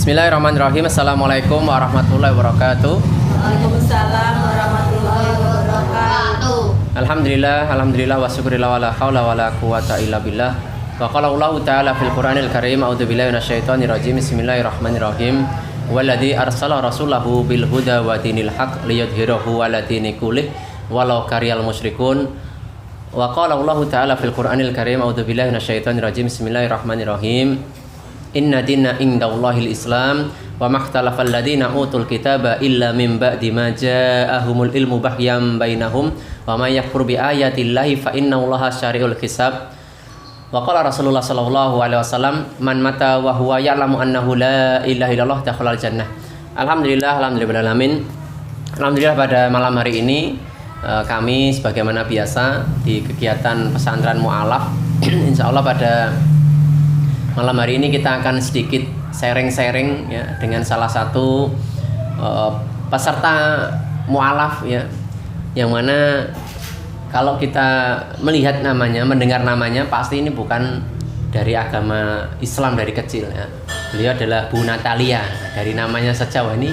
Bismillahirrahmanirrahim. Assalamualaikum warahmatullahi wabarakatuh. Waalaikumsalam warahmatullahi wabarakatuh. Alhamdulillah wa syukurillah wa la haula wa la quwata illa billah. Wa qala Allahu ta'ala fil Qur'anil Karim, a'udzu billahi minasyaitonir rajim. Bismillahirrahmanirrahim. Walladzi arsala rasulahu bil huda wa dinil haqq liyudhhirahu 'ala dini kullih walau karihal musyrikun. Wa qala Allahu ta'ala fil Qur'anil Karim, a'udzu billahi minasyaitonir rajim. Bismillahirrahmanirrahim. Inna dina indallahil Islam wa makhtalafal ladzina utul kitaba illa min ba'di ma ja'ahumul ilmu bahyam bainahum wa may yakfur bi ayatillahi fa innallaha syari'ul hisab. Wa qala Rasulullah sallallahu alaihi wasallam man mata wa huwa ya'lamu annahu la ilaha illallah dakhalal jannah. Alhamdulillah alamin. Alhamdulillah pada malam hari ini kami sebagaimana biasa di kegiatan pesantren mu'alaf insyaallah pada malam hari ini kita akan sedikit sharing-sharing ya dengan salah satu peserta mu'alaf ya, yang mana kalau kita melihat namanya, mendengar namanya pasti ini bukan dari agama Islam dari kecil ya. Beliau adalah Bu Natalia. Dari namanya saja, wah ini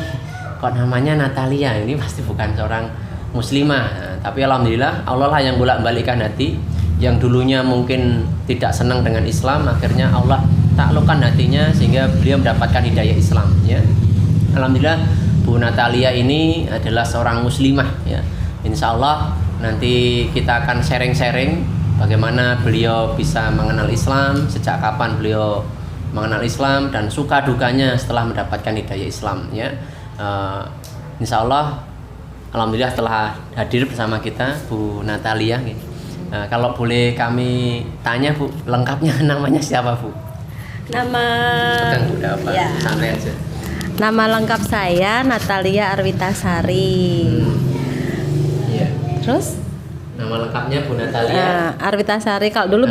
kok namanya Natalia, ini pasti bukan seorang muslimah. Nah, tapi alhamdulillah Allah lah yang bolak-balikkan hati. Yang dulunya mungkin tidak senang dengan Islam, akhirnya Allah taklukkan hatinya sehingga beliau mendapatkan hidayah Islam ya. Alhamdulillah Bu Natalia ini adalah seorang muslimah ya. Insya Allah nanti kita akan sharing-sharing bagaimana beliau bisa mengenal Islam, sejak kapan beliau mengenal Islam, dan suka dukanya setelah mendapatkan hidayah Islam ya. Insya Allah alhamdulillah telah hadir bersama kita Bu Natalia gitu. Nah, kalau boleh kami tanya Bu, lengkapnya namanya siapa Bu? Nama Ya. Santai aja. Nama lengkap saya Natalia Arwitasari. Iya. Terus? Nama lengkapnya Bu Natalia. Arwitasari. Kalau dulu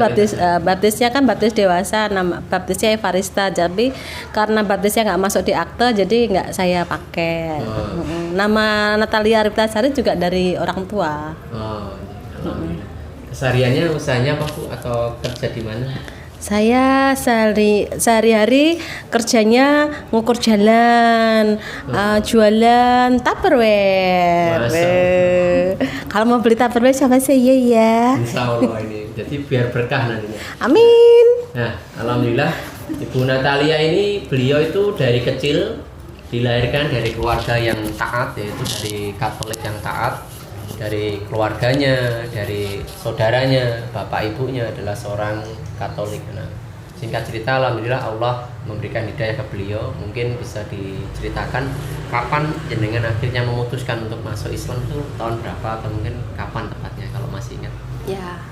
baptisnya kan baptis dewasa, nama baptisnya Evarista. Tapi karena baptisnya nggak masuk di akte, jadi nggak saya pakai. Nama Natalia Arwitasari juga dari orang tua. Kesehariannya usahanya apa Bu, atau kerja di mana? Saya sehari-hari kerjanya ngukur jalan, jualan Tupperware. Kalau mau beli Tupperware sama saya ya. Insya Allah ini, jadi biar berkah nantinya. Amin. Nah, alhamdulillah Ibu Natalia ini, beliau itu dari kecil dilahirkan dari keluarga yang taat, yaitu dari Katolik yang taat. Dari keluarganya, dari saudaranya, bapak ibunya adalah seorang Katolik. Nah, singkat cerita alhamdulillah Allah memberikan hidayah ke beliau. Mungkin bisa diceritakan kapan jenengan akhirnya memutuskan untuk masuk Islam itu tahun berapa, atau mungkin kapan tepatnya kalau masih ingat? Ya.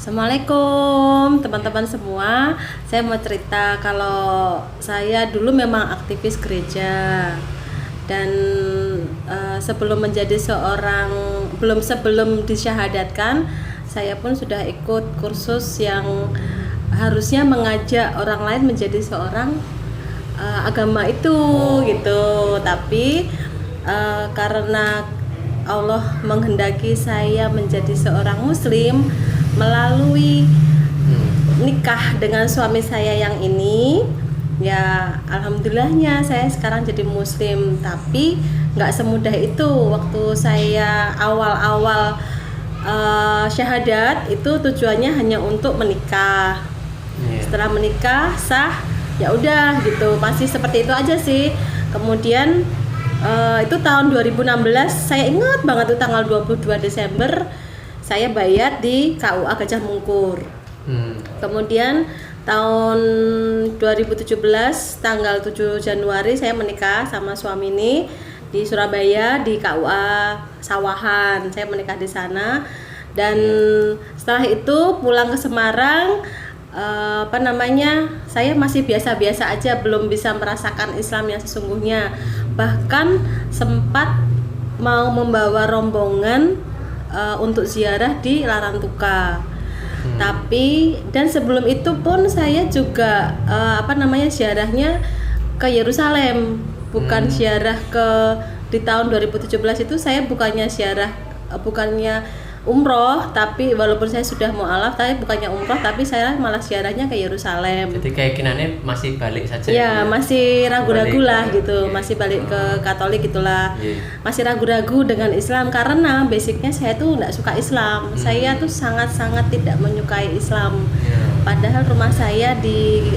Assalamualaikum teman-teman semua. Saya mau cerita kalau saya dulu memang aktivis gereja. Dan sebelum menjadi sebelum disyahadatkan, saya pun sudah ikut kursus yang harusnya mengajak orang lain menjadi seorang agama itu gitu. Tapi karena Allah menghendaki saya menjadi seorang muslim melalui nikah dengan suami saya yang ini, ya alhamdulillahnya saya sekarang jadi muslim. Tapi nggak semudah itu. Waktu saya awal-awal syahadat itu tujuannya hanya untuk menikah. Setelah menikah sah, ya udah gitu, masih seperti itu aja sih. Kemudian itu tahun 2016, saya ingat banget itu tanggal 22 Desember saya bayat di KUA Gajah Mungkur. Kemudian tahun 2017 tanggal 7 Januari saya menikah sama suami ini di Surabaya di KUA Sawahan. Saya menikah di sana, dan setelah itu pulang ke Semarang, saya masih biasa-biasa aja, belum bisa merasakan Islam yang sesungguhnya. Bahkan sempat mau membawa rombongan untuk ziarah di Larantuka. Tapi dan sebelum itu pun saya juga ziarahnya ke Yerusalem, bukan ziarah di tahun 2017 itu saya bukannya umroh, tapi walaupun saya sudah mualaf, tapi bukannya umroh, tapi saya malah ziarahnya ke Yerusalem. Jadi keyakinannya masih balik saja. Ya, masih ragu-ragu Balik lah ke- gitu, iya. masih balik ke Katolik gitulah. Iya. Masih ragu-ragu dengan Islam karena basicnya saya tuh nggak suka Islam. Saya tuh sangat-sangat tidak menyukai Islam. Iya. Padahal rumah saya di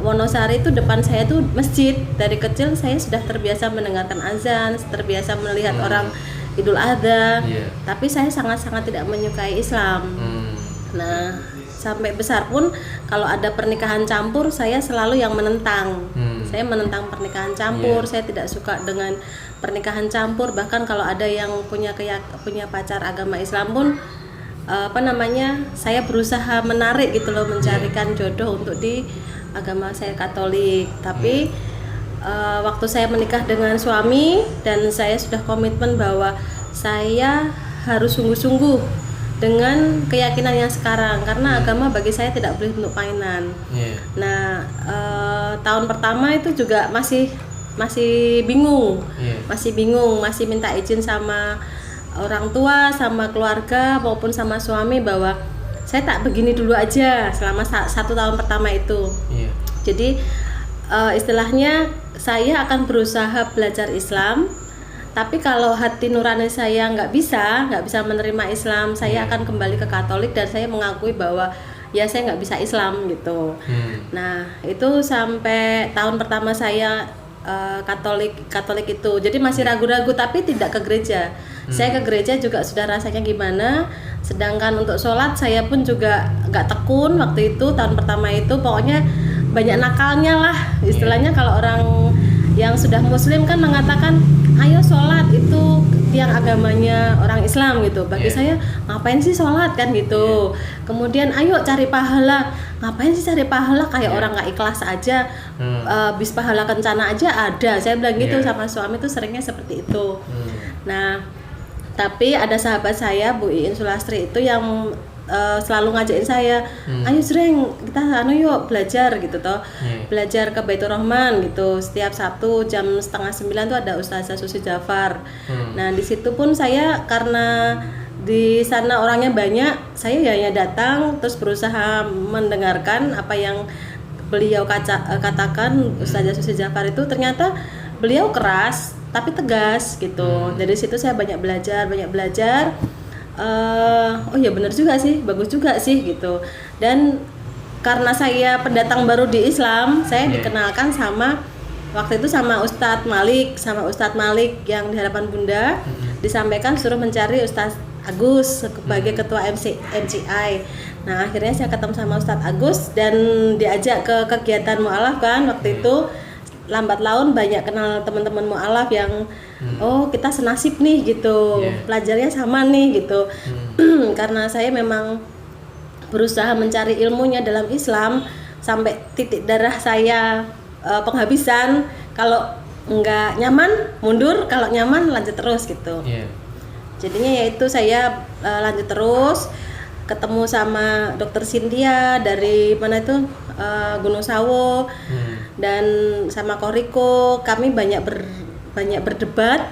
Wonosari itu depan saya tuh masjid. Dari kecil saya sudah terbiasa mendengarkan azan, terbiasa melihat orang Idul Adha. Iya. Tapi saya sangat-sangat tidak menyukai Islam. Nah, sampai besar pun kalau ada pernikahan campur saya selalu yang menentang. Saya menentang pernikahan campur. Saya tidak suka dengan pernikahan campur. Bahkan kalau ada yang punya pacar agama Islam pun saya berusaha menarik gitu loh, mencarikan jodoh untuk di agama saya Katolik. Tapi waktu saya menikah dengan suami dan saya sudah komitmen bahwa saya harus sungguh-sungguh dengan keyakinan yang sekarang, karena agama bagi saya tidak boleh bentuk mainan. Nah, tahun pertama itu juga masih bingung, masih minta izin sama orang tua, sama keluarga maupun sama suami bahwa saya tak begini dulu aja selama 1 tahun pertama itu. Jadi istilahnya saya akan berusaha belajar Islam, tapi kalau hati nurani saya nggak bisa menerima Islam, saya akan kembali ke Katolik dan saya mengakui bahwa ya saya nggak bisa Islam gitu. Nah, itu sampai tahun pertama saya Katolik itu, jadi masih ragu-ragu tapi tidak ke gereja. Saya ke gereja juga sudah rasanya gimana, sedangkan untuk sholat saya pun juga nggak tekun waktu itu, tahun pertama itu pokoknya banyak nakalnya lah istilahnya. Kalau orang yang sudah muslim kan mengatakan ayo sholat, itu tiang agamanya orang Islam gitu. Bagi saya ngapain sih sholat kan gitu. Kemudian ayo cari pahala, ngapain sih cari pahala, kayak orang nggak ikhlas aja. Bis pahala kencana aja ada, saya bilang gitu sama suami tuh seringnya seperti itu. Nah, tapi ada sahabat saya Bu Iin Sulastri itu yang selalu ngajakin saya, ayo sering kita yuk belajar gitu toh. Belajar ke Baitur Rahman gitu. Setiap Sabtu jam 8:30 tuh ada Ustazah Susi Jafar. Nah, di situ pun saya karena di sana orangnya banyak, saya hanya datang terus berusaha mendengarkan apa yang beliau katakan. Ustazah Susi Jafar itu ternyata beliau keras tapi tegas gitu. Dari situ saya banyak belajar. Oh ya benar juga sih, bagus juga sih gitu. Dan karena saya pendatang baru di Islam, saya dikenalkan sama waktu itu sama Ustadz Malik yang di Harapan Bunda. Disampaikan suruh mencari Ustadz Agus sebagai ketua MCI. Nah, akhirnya saya ketemu sama Ustadz Agus dan diajak ke kegiatan mualaf kan waktu itu. Lambat laun banyak kenal teman-teman mualaf yang oh kita senasib nih gitu, pelajarnya sama nih gitu. Karena saya memang berusaha mencari ilmunya dalam Islam sampai titik darah saya penghabisan. Kalau nggak nyaman mundur, kalau nyaman lanjut terus gitu. Jadinya yaitu saya lanjut terus, ketemu sama Dokter Cynthia dari mana itu Gunung Sawo. Dan sama Koriko kami banyak berdebat,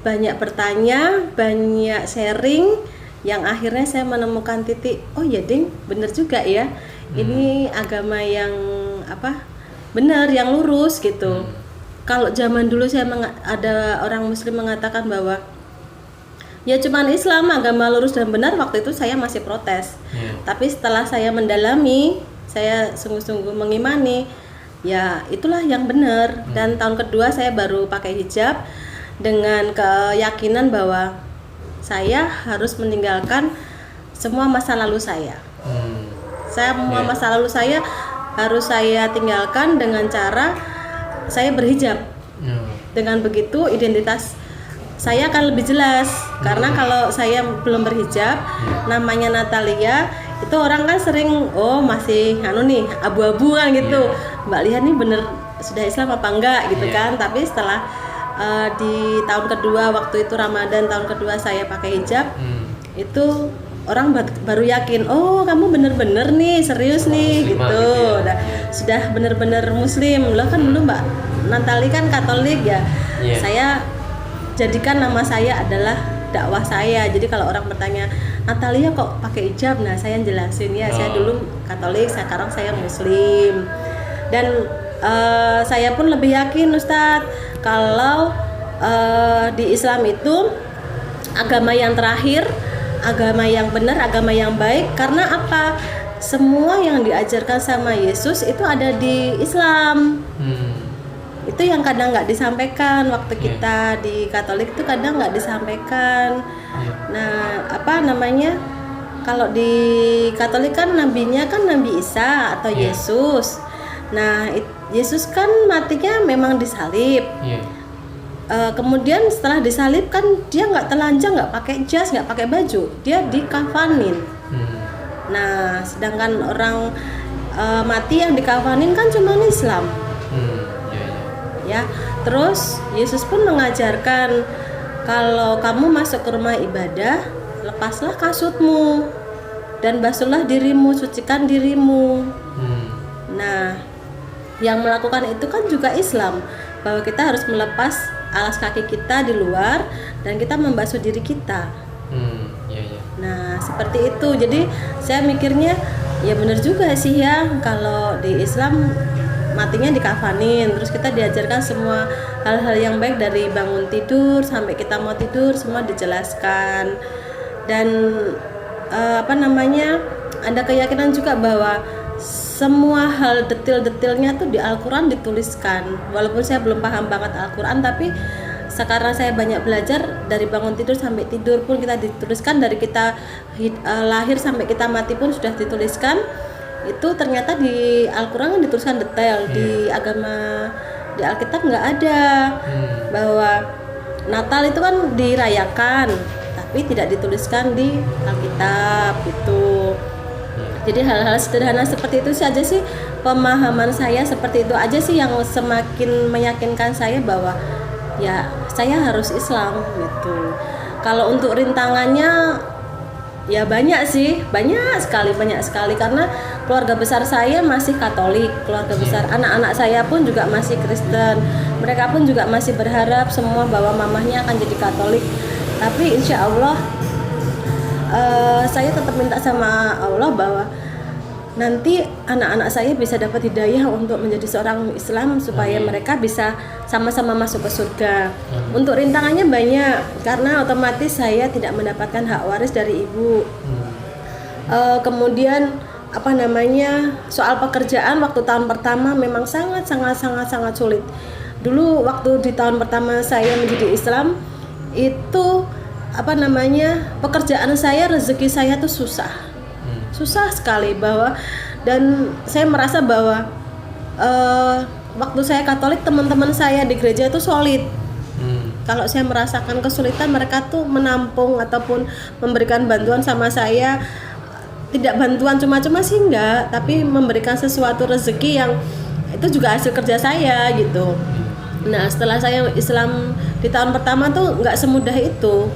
banyak bertanya, banyak sharing, yang akhirnya saya menemukan titik, oh ya ding, bener juga ya, ini agama yang benar, yang lurus gitu. Kalau zaman dulu ada orang muslim mengatakan bahwa ya cuman Islam agama lurus dan benar, waktu itu saya masih protes. Tapi setelah saya mendalami, saya sungguh-sungguh mengimani, ya itulah yang benar. Dan tahun kedua saya baru pakai hijab dengan keyakinan bahwa saya harus meninggalkan semua masa lalu saya. Semua masa lalu saya harus saya tinggalkan dengan cara saya berhijab. Dengan begitu identitas saya akan lebih jelas. Karena kalau saya belum berhijab, namanya Natalia, itu orang kan sering masih abu-abu kan gitu. Mbak lihat nih bener sudah Islam apa enggak gitu kan. Tapi setelah di tahun kedua, waktu itu Ramadan tahun kedua saya pakai hijab, itu orang baru yakin, oh kamu bener-bener nih serius nih Muslimah gitu ya. Sudah bener-bener muslim. Loh kan dulu Mbak Natali kan Katolik ya. Saya jadikan nama saya adalah dakwah saya. Jadi kalau orang bertanya, Natalia kok pakai hijab? Nah, saya jelasin ya, saya dulu Katolik, sekarang saya Muslim. Dan saya pun lebih yakin Ustadz kalau di Islam itu agama yang terakhir, agama yang benar, agama yang baik. Karena apa? Semua yang diajarkan sama Yesus itu ada di Islam. Itu yang kadang nggak disampaikan waktu kita di Katolik itu kadang nggak disampaikan. Nah, apa namanya? Kalau di Katolik kan nabinya kan Nabi Isa atau Yesus. Nah, Yesus kan matinya memang disalib. Kemudian setelah disalib kan dia nggak telanjang, nggak pakai jas, nggak pakai baju, dia dikafanin. Nah, sedangkan orang mati yang dikafanin kan cuma Islam. Ya, terus Yesus pun mengajarkan kalau kamu masuk ke rumah ibadah, lepaslah kasutmu dan basuhlah dirimu, sucikan dirimu. Nah, yang melakukan itu kan juga Islam, bahwa kita harus melepas alas kaki kita di luar dan kita membasuh diri kita. Nah, seperti itu. Jadi saya mikirnya ya benar juga sih ya, kalau di Islam matinya dikafanin, terus kita diajarkan semua hal-hal yang baik dari bangun tidur sampai kita mau tidur semua dijelaskan. Dan ada keyakinan juga bahwa semua hal detail-detailnya tuh di Al-Quran dituliskan. Walaupun saya belum paham banget Al-Quran, tapi sekarang saya banyak belajar, dari bangun tidur sampai tidur pun kita dituliskan, dari kita lahir sampai kita mati pun sudah dituliskan. Itu ternyata di Al-Quran dituliskan detail. Di agama, di Alkitab nggak ada bahwa Natal itu kan dirayakan, tapi tidak dituliskan di Alkitab itu. Jadi hal-hal sederhana seperti itu saja sih, pemahaman saya seperti itu aja sih yang semakin meyakinkan saya bahwa ya saya harus Islam gitu. Kalau untuk rintangannya ya banyak sih, banyak sekali karena keluarga besar saya masih Katolik, keluarga besar anak-anak saya pun juga masih Kristen. Mereka pun juga masih berharap semua bahwa mamahnya akan jadi Katolik. Tapi insya Allah saya tetap minta sama Allah bahwa nanti anak-anak saya bisa dapat hidayah untuk menjadi seorang Islam supaya mereka bisa sama-sama masuk ke surga. Untuk rintangannya banyak karena otomatis saya tidak mendapatkan hak waris dari ibu. Kemudian soal pekerjaan waktu tahun pertama memang sangat sulit. Dulu waktu di tahun pertama saya menjadi Islam itu pekerjaan saya, rezeki saya tuh susah sekali, dan saya merasa bahwa waktu saya Katolik teman-teman saya di gereja itu solid. Kalau saya merasakan kesulitan, mereka tuh menampung ataupun memberikan bantuan sama saya. Tidak bantuan cuma-cuma sih enggak, tapi memberikan sesuatu rezeki yang itu juga hasil kerja saya gitu. Nah, setelah saya Islam di tahun pertama tuh nggak semudah itu.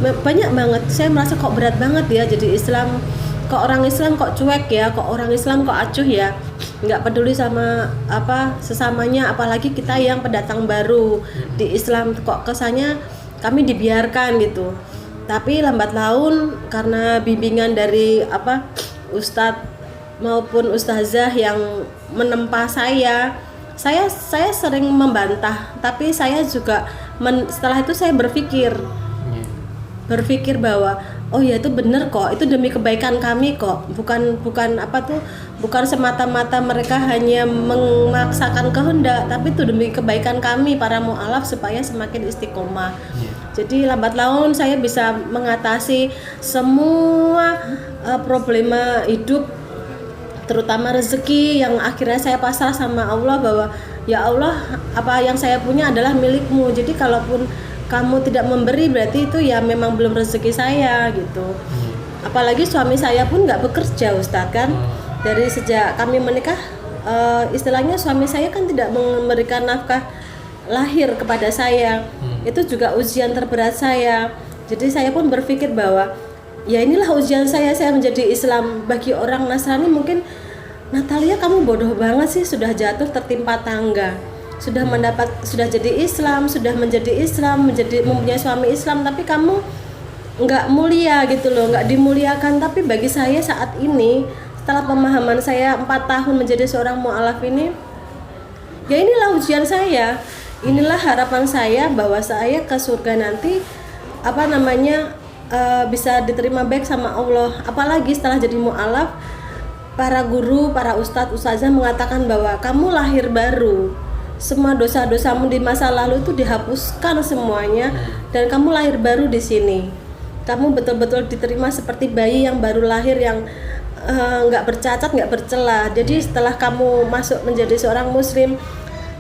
Banyak banget, saya merasa kok berat banget ya jadi Islam. Kok orang Islam kok cuek ya, kok orang Islam kok acuh ya, nggak peduli sama sesamanya, apalagi kita yang pendatang baru di Islam, kok kesannya kami dibiarkan gitu. Tapi lambat laun karena bimbingan dari ustadz maupun ustazah yang menempa saya sering membantah, tapi saya juga setelah itu saya berpikir bahwa oh ya itu benar kok, itu demi kebaikan kami kok, bukan semata-mata mereka hanya memaksakan kehendak, tapi itu demi kebaikan kami para mu'alaf supaya semakin istiqomah. Jadi lambat laun saya bisa mengatasi semua problema hidup, terutama rezeki yang akhirnya saya pasrah sama Allah bahwa ya Allah, apa yang saya punya adalah milikmu, jadi kalaupun kamu tidak memberi berarti itu ya memang belum rezeki saya gitu. Apalagi suami saya pun nggak bekerja Ustadz kan. Dari sejak kami menikah istilahnya suami saya kan tidak memberikan nafkah lahir kepada saya. Itu juga ujian terberat saya. Jadi saya pun berpikir bahwa ya inilah ujian saya menjadi Islam. Bagi orang Nasrani mungkin, Natalia kamu bodoh banget sih, sudah jatuh tertimpa tangga, sudah jadi Islam, sudah menjadi Islam, mempunyai suami Islam, tapi kamu nggak mulia gitu loh, nggak dimuliakan. Tapi bagi saya saat ini, setelah pemahaman saya 4 tahun menjadi seorang mu'alaf ini, ya inilah ujian saya, inilah harapan saya bahwa saya ke surga nanti bisa diterima baik sama Allah. Apalagi setelah jadi mu'alaf, para guru, para ustadz, ustazah mengatakan bahwa kamu lahir baru, semua dosa-dosamu di masa lalu itu dihapuskan semuanya, dan kamu lahir baru di sini. Kamu betul-betul diterima seperti bayi yang baru lahir, yang nggak bercacat, nggak bercela. Jadi setelah kamu masuk menjadi seorang muslim,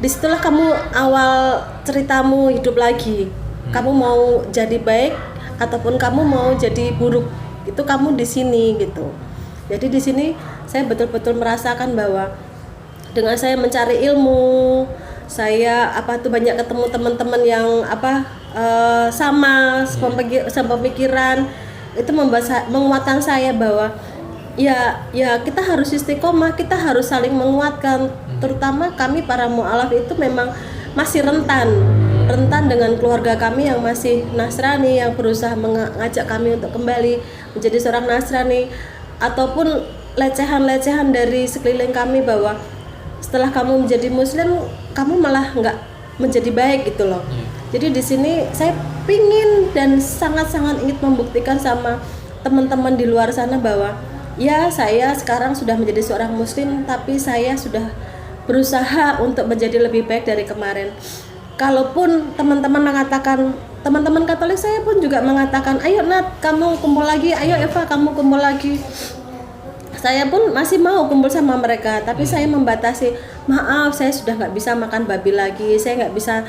disitulah kamu awal ceritamu hidup lagi. Kamu mau jadi baik ataupun kamu mau jadi buruk, itu kamu di sini gitu. Jadi di sini saya betul-betul merasakan bahwa dengan saya mencari ilmu, saya banyak ketemu teman-teman yang sama pemikiran, itu menguatkan saya bahwa ya kita harus istiqomah, kita harus saling menguatkan. Terutama kami para mu'alaf itu memang masih rentan dengan keluarga kami yang masih Nasrani, yang berusaha mengajak kami untuk kembali menjadi seorang Nasrani, ataupun lecehan-lecehan dari sekeliling kami bahwa setelah kamu menjadi muslim kamu malah nggak menjadi baik gitu loh. Jadi di sini saya pingin dan sangat-sangat ingin membuktikan sama teman-teman di luar sana bahwa ya saya sekarang sudah menjadi seorang muslim, tapi saya sudah berusaha untuk menjadi lebih baik dari kemarin. Kalaupun teman-teman mengatakan, teman-teman Katolik saya pun juga mengatakan, ayo Nat kamu kumpul lagi, ayo Eva kamu kumpul lagi. Saya pun masih mau kumpul sama mereka, tapi saya membatasi, maaf saya sudah nggak bisa makan babi lagi, saya nggak bisa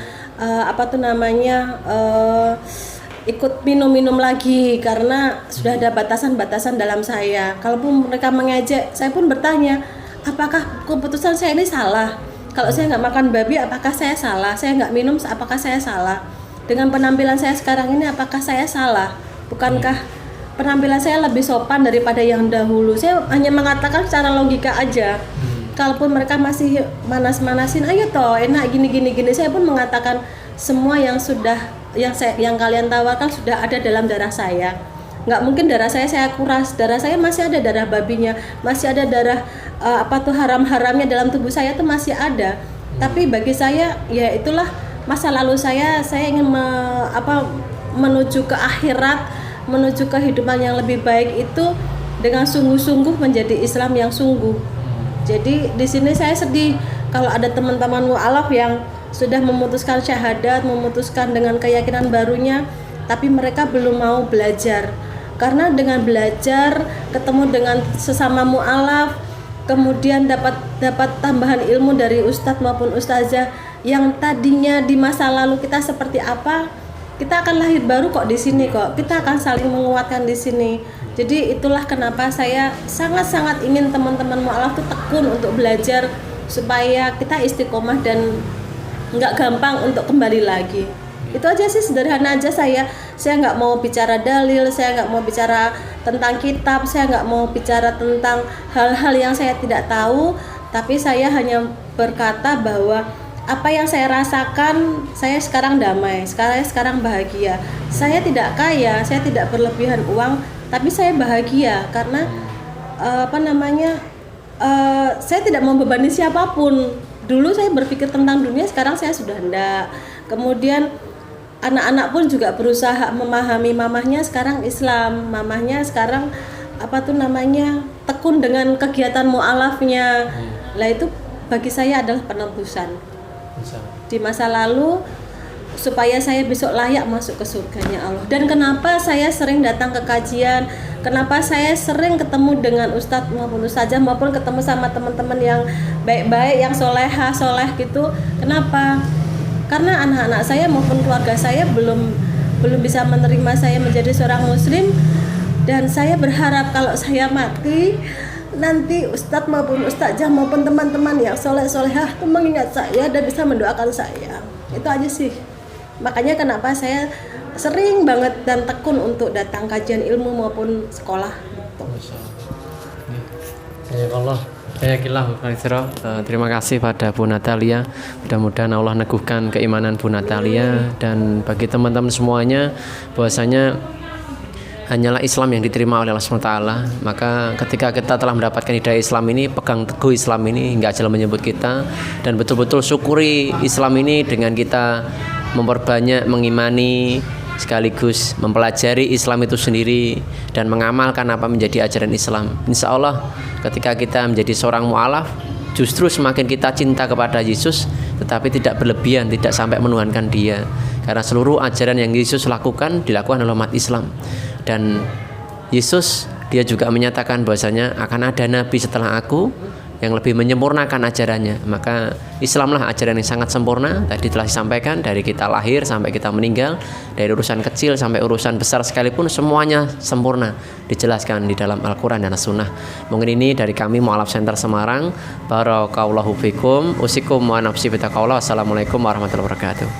ikut minum-minum lagi karena sudah ada batasan-batasan dalam saya. Kalaupun mereka mengejek, saya pun bertanya, apakah keputusan saya ini salah? Kalau saya nggak makan babi, apakah saya salah? Saya nggak minum, apakah saya salah? Dengan penampilan saya sekarang ini, apakah saya salah? Bukankah penampilan saya lebih sopan daripada yang dahulu? Saya hanya mengatakan secara logika aja. Kalaupun mereka masih manas-manasin, ayo toh enak gini. Saya pun mengatakan semua yang kalian tawarkan sudah ada dalam darah saya. Nggak mungkin darah saya kuras, darah saya masih ada darah babinya, masih ada darah haram-haramnya dalam tubuh saya itu masih ada. Tapi bagi saya ya itulah masa lalu saya ingin menuju ke akhirat, menuju kehidupan yang lebih baik itu dengan sungguh-sungguh menjadi Islam yang sungguh. Jadi di sini saya sedih kalau ada teman-teman mu'alaf yang sudah memutuskan syahadat, memutuskan dengan keyakinan barunya, tapi mereka belum mau belajar. Karena dengan belajar, ketemu dengan sesama mu'alaf, kemudian dapat tambahan ilmu dari ustadz maupun ustazah yang tadinya di masa lalu kita seperti apa, kita akan lahir baru kok di sini kok. Kita akan saling menguatkan di sini. Jadi itulah kenapa saya sangat-sangat ingin teman-teman mu'alaf itu tekun untuk belajar supaya kita istiqomah dan nggak gampang untuk kembali lagi. Itu aja sih, sederhana aja. Saya nggak mau bicara dalil, saya nggak mau bicara tentang kitab, saya nggak mau bicara tentang hal-hal yang saya tidak tahu, tapi saya hanya berkata bahwa apa yang saya rasakan, saya sekarang damai, sekarang bahagia. Saya tidak kaya, saya tidak berlebihan uang, tapi saya bahagia karena saya tidak membebani siapapun. Dulu saya berpikir tentang dunia, sekarang saya sudah enggak. Kemudian anak-anak pun juga berusaha memahami mamahnya sekarang Islam, mamahnya sekarang tekun dengan kegiatan mu'alafnya. Lah itu bagi saya adalah penebusan di masa lalu supaya saya besok layak masuk ke surganya Allah. Dan kenapa saya sering datang ke kajian, kenapa saya sering ketemu dengan ustadz maupun ustazah maupun ketemu sama teman-teman yang baik-baik, yang soleh gitu. Kenapa? Karena anak-anak saya maupun keluarga saya belum bisa menerima saya menjadi seorang muslim, dan saya berharap kalau saya mati nanti ustadz maupun ustazah maupun teman-teman yang soleh-solehah itu mengingat saya dan bisa mendoakan saya. Itu aja sih. Makanya kenapa saya sering banget dan tekun untuk datang kajian ilmu maupun sekolah gitu. Jazakallah. Terima kasih pada Bu Natalia. Mudah-mudahan Allah neguhkan keimanan Bu Natalia, dan bagi teman-teman semuanya bahwasanya hanyalah Islam yang diterima oleh Allah SWT. Maka ketika kita telah mendapatkan hidayah Islam ini, pegang teguh Islam ini, hingga ajal menyebut kita, dan betul-betul syukuri Islam ini dengan kita memperbanyak mengimani sekaligus mempelajari Islam itu sendiri dan mengamalkan apa menjadi ajaran Islam. Insya Allah ketika kita menjadi seorang mu'alaf, justru semakin kita cinta kepada Yesus, tetapi tidak berlebihan, tidak sampai menuhankan dia, karena seluruh ajaran yang Yesus lakukan dilakukan oleh umat Islam. Dan Yesus dia juga menyatakan bahwasanya akan ada nabi setelah aku yang lebih menyempurnakan ajarannya. Maka Islamlah ajaran yang sangat sempurna. Tadi telah disampaikan, dari kita lahir sampai kita meninggal, dari urusan kecil sampai urusan besar sekalipun, semuanya sempurna dijelaskan di dalam Al-Quran dan As-Sunnah. Mungkin ini dari kami Mu'alaf Center Semarang. Barakallahu fikum, usikum wa nafsi bitaqallah. Assalamualaikum warahmatullahi wabarakatuh.